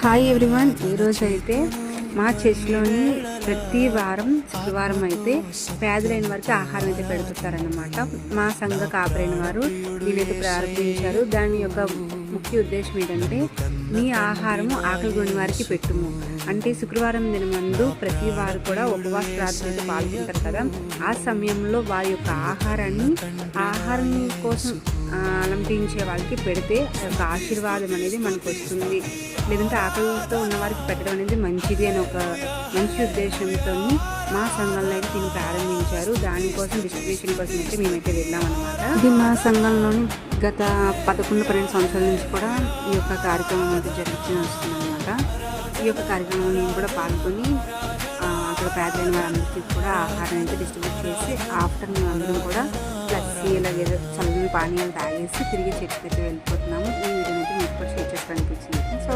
Hi everyone. ఈరోజు అయితే మా చర్చ్లోని ప్రతి వారం శుక్రవారం అయితే పేదలైన వారికి ఆహారం అయితే పెడుతుంటారన్నమాట. మా సంఘ కాపరైన వారు దీనైతే ప్రారంభించారు. దాని యొక్క ముఖ్య ఉద్దేశం ఏంటంటే, మీ ఆహారము ఆకలి కొని వారికి పెట్టుము. అంటే శుక్రవారం దినమందు ప్రతి వారు కూడా ఉపవాస ప్రార్థనతో పాల్గొంటారు కదా. ఆ సమయంలో వారి యొక్క ఆహారం కోసం అలంపించే వాళ్ళకి పెడితే ఆ యొక్క ఆశీర్వాదం అనేది మనకు వస్తుంది. లేదంటే ఆకలితో ఉన్న వారికి పెట్టడం అనేది మంచిది అని ఒక మంచి ఉద్దేశంతో మా సంఘంలో అయితే దీన్ని ప్రారంభించారు. దానికోసం డిస్ట్రిబ్యూషన్ కోసం అయితే మేమైతే వెళ్ళామన్నమాట. ఇది మా సంఘంలోని గత 11-12 సంవత్సరాల నుంచి కూడా ఈ యొక్క కార్యక్రమం అయితే జరుగుతూ వస్తుందన్నమాట. ఈ యొక్క కార్యక్రమం నేను కూడా పాల్గొని అక్కడ పేదలైన వారందరికీ కూడా ఆహారం అయితే డిస్ట్రిబ్యూట్ చేసి ఆఫ్టర్నూన్ అందరం కూడా లస్సీ ఇలాగే చల్లని పానీయాలు తాగేసి తిరిగి చర్చికి అయితే వెళ్ళిపోతున్నాము. ఈ వీడియోని అయితే మీకు కూడా షేర్ చేసుకోవాలనిపించింది. సో